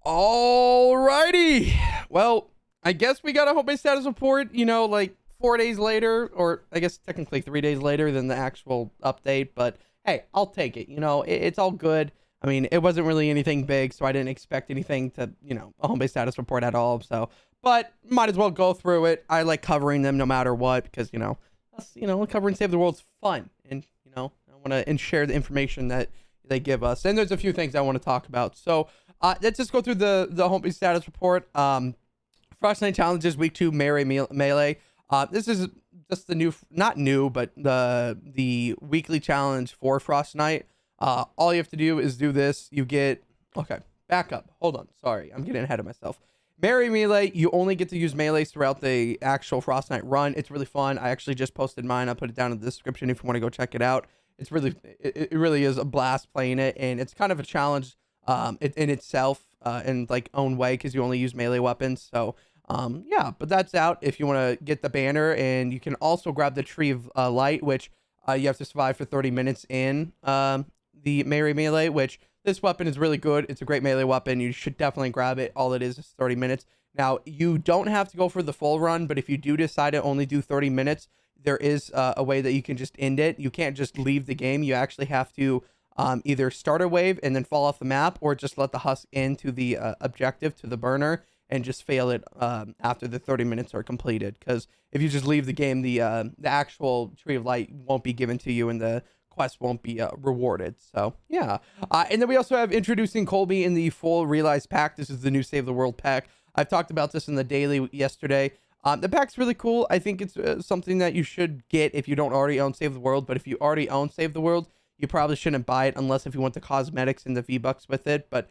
Alrighty. Well, I guess we got a home base status report, like 4 days later, or I guess technically 3 days later than the actual update. But hey, I'll take it. It's all good. I mean, it wasn't really anything big, so I didn't expect anything to, a home base status report at all. So, but might as well go through it. I like covering them no matter what because, covering Save the World's fun. And, I want to share the information that they give us. And there's a few things I want to talk about. So, let's just go through the homepage status report. FROSTNITE challenges week 2 melee. This is just the not new, but the weekly challenge for FROSTNITE. All you have to do is do this. You get back up. Hold on. Sorry, I'm getting ahead of myself. Melee, you only get to use melees throughout the actual FROSTNITE run. It's really fun. I actually just posted mine. I'll put it down in the description if you want to go check it out. It's really, it really is a blast playing it, and it's kind of a challenge in itself in like own way because you only use melee weapons. So yeah, but that's out if you want to get the banner, and you can also grab the tree of light, which you have to survive for 30 minutes in the melee, which this weapon is really good. It's a great melee weapon. You should definitely grab it. All it is 30 minutes. Now, you don't have to go for the full run, but if you do decide to only do 30 minutes, there is a way that you can just end it. You can't just leave the game. You actually have to either start a wave and then fall off the map, or just let the husk into the objective, to the burner, and just fail it after the 30 minutes are completed. Because if you just leave the game, the actual Tree of Light won't be given to you, and the quest won't be rewarded. So yeah, and then we also have introducing Colby in the full Realize pack. This is the new Save the World pack. I've talked about this in the daily yesterday. The pack's really cool. I think it's something that you should get if you don't already own Save the World. But if you already own Save the World, you probably shouldn't buy it unless if you want the cosmetics and the V-Bucks with it. But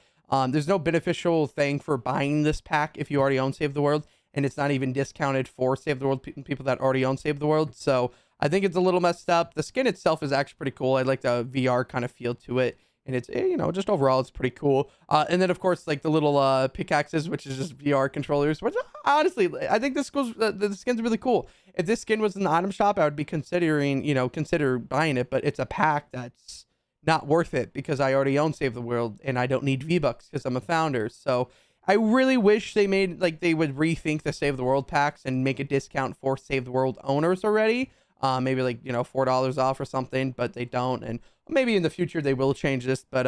there's no beneficial thing for buying this pack if you already own Save the World, and it's not even discounted for Save the World people that already own Save the World. So I think it's a little messed up. The skin itself is actually pretty cool. I like the VR kind of feel to it, and it's just overall it's pretty cool. And then of course like the little pickaxes, which is just VR controllers, which honestly I think this goes the skin's really cool. If this skin was in the item shop, I would be consider buying it, but it's a pack that's not worth it because I already own Save the World and I don't need V-Bucks because I'm a founder. So I really wish they would rethink the Save the World packs and make a discount for Save the World owners already. Maybe like $4 off or something, but they don't, and maybe in the future they will change this. But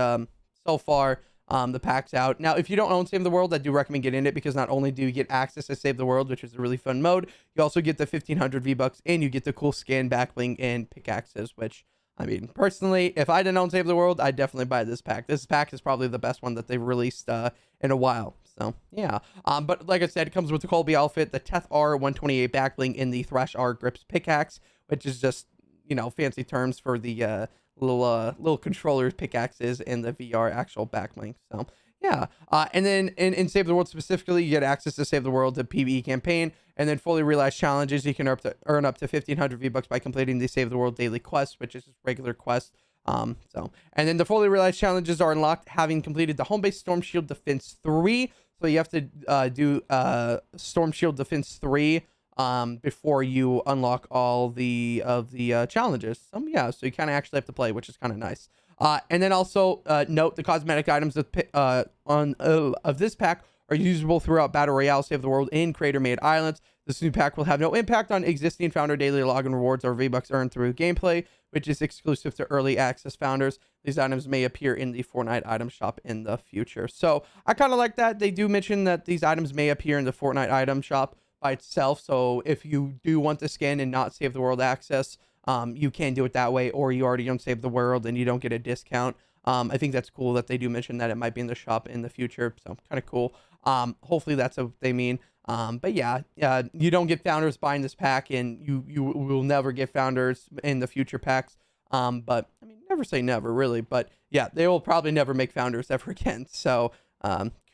so far the pack's out. Now if you don't own Save the World, I do recommend getting it, because not only do you get access to Save the World, which is a really fun mode, you also get the 1500 V-Bucks, and you get the cool skin, backbling, and pickaxes, which I mean, personally, if I didn't own Save the World, I'd definitely buy this pack. This pack is probably the best one that they've released in a while. So yeah, but like I said, it comes with the Colby outfit, the Teth R128 backbling, and the Thrash R grips pickaxe, which is just fancy terms for the little controllers pickaxes and the VR actual backbling. So yeah, and then in Save the World specifically, you get access to Save the World, the PvE campaign, and then fully realized challenges. You can earn up to 1500 V-Bucks by completing the Save the World daily quest, which is just regular quest. And then the fully realized challenges are unlocked having completed the home base Storm Shield Defense 3. So you have to do Storm Shield Defense 3 before you unlock all the challenges. Yeah, so you kind of actually have to play, which is kind of nice. And then also note the cosmetic items of this pack are usable throughout Battle Royale, Save the World, and Creator-Made Islands. This new pack will have no impact on existing founder daily login rewards or V-Bucks earned through gameplay, which is exclusive to early access founders. These items may appear in the Fortnite item shop in the future. So I kind of like that. They do mention that these items may appear in the Fortnite item shop by itself. So if you do want the skin and not Save the World access, you can do it that way, or you already don't Save the World and you don't get a discount. I think that's cool that they do mention that it might be in the shop in the future. So kind of cool. Hopefully that's what they mean. But yeah, you don't get founders buying this pack, and you will never get founders in the future packs. But I mean, never say never, really. But yeah, they will probably never make founders ever again. So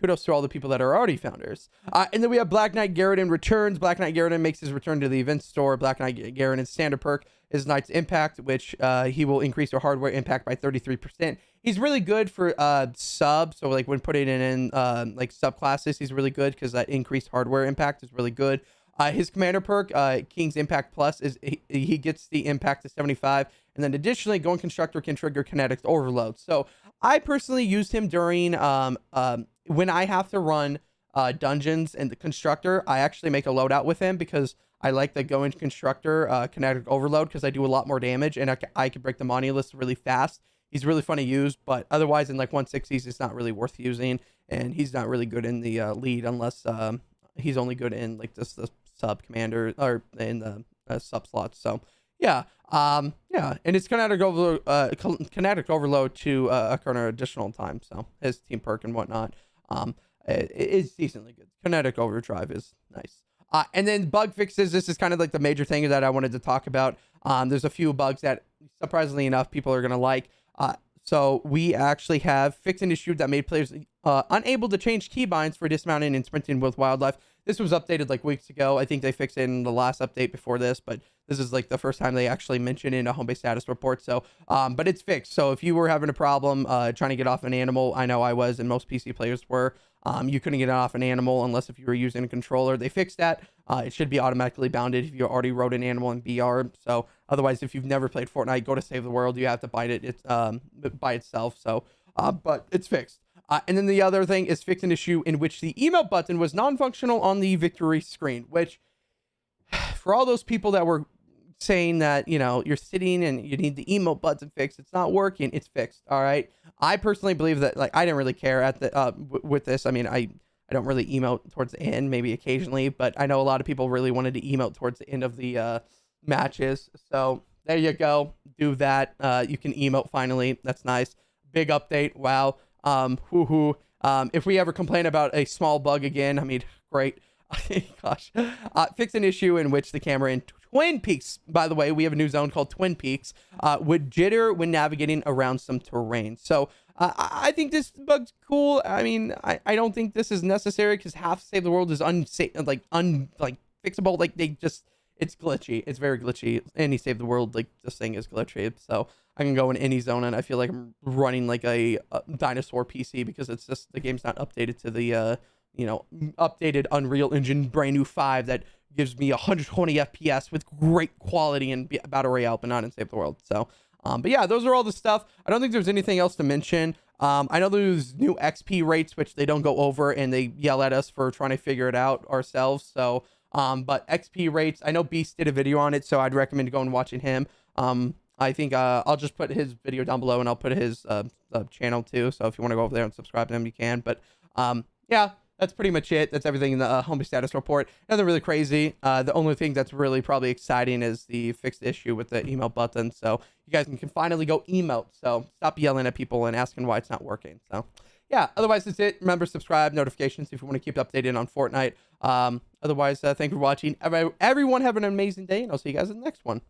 kudos to all the people that are already founders. And then we have Black Knight Garridan returns. Black Knight Garridan makes his return to the event store. Black Knight Garridan's standard perk is Knight's Impact, which he will increase your hardware impact by 33%. He's really good for sub, so like when putting it in like subclasses, he's really good because that increased hardware impact is really good. His commander perk, King's Impact Plus, is he gets the impact to 75, and then additionally, Going Constructor can trigger kinetic overload. So I personally used him during when I have to run dungeons and the constructor. I actually make a loadout with him because I like the go into constructor kinetic overload because I do a lot more damage and I can break the monoliths really fast. He's really fun to use, but otherwise in like 160s, it's not really worth using, and he's not really good in the lead unless he's only good in like just the sub commander or in the sub slots. So yeah, yeah, and it's kinetic overload to occur in additional time. So his team perk and whatnot, it is decently good. Kinetic overdrive is nice. And then bug fixes. This is kind of like the major thing that I wanted to talk about. There's a few bugs that surprisingly enough people are gonna like. So we actually have fixed an issue that made players unable to change keybinds for dismounting and sprinting with wildlife. This was updated like weeks ago. I think they fixed it in the last update before this, but this is like the first time they actually mentioned it in a home base status report. So, but it's fixed. So if you were having a problem trying to get off an animal, I know I was, and most PC players were, you couldn't get off an animal unless if you were using a controller. They fixed that. It should be automatically bounded if you already rode an animal in BR. So otherwise, if you've never played Fortnite, go to Save the World. You have to bite it. It's by itself. So, but it's fixed. And then the other thing is fix an issue in which the emote button was non-functional on the victory screen, which for all those people that were saying that, you know, you're sitting and you need the emote button fixed, it's not working, it's fixed. All right. I personally believe that, like, I didn't really care at the with this. I mean, I don't really emote towards the end, maybe occasionally, but I know a lot of people really wanted to emote towards the end of the matches. So there you go. Do that. You can emote finally. That's nice. Big update. Wow. If we ever complain about a small bug again, I mean, great. Gosh. Fix an issue in which the camera in Twin Peaks, by the way, we have a new zone called Twin Peaks, would jitter when navigating around some terrain. So I think this bug's cool. I mean, I don't think this is necessary because half Save the World is unsafe, like fixable. Like they just, it's glitchy. It's very glitchy. Any Save the World, like this thing is glitchy. So I can go in any zone and I feel like I'm running like a dinosaur PC because it's just the game's not updated to the you know, updated Unreal Engine brand new 5 that gives me 120 FPS with great quality in Battle Royale, but not in Save the World. So, but yeah, those are all the stuff. I don't think there's anything else to mention. I know there's new XP rates, which they don't go over and they yell at us for trying to figure it out ourselves. So, but XP rates, I know Beast did a video on it, so I'd recommend going watching him. I think I'll just put his video down below and I'll put his channel too. So if you want to go over there and subscribe to him, you can. But yeah, that's pretty much it. That's everything in the home status report. Nothing really crazy. The only thing that's really probably exciting is the fixed issue with the emote button. So you guys can finally go emote. So stop yelling at people and asking why it's not working. So yeah, otherwise that's it. Remember, subscribe, notifications if you want to keep updated on Fortnite. Otherwise, thank you for watching. Everyone have an amazing day, and I'll see you guys in the next one.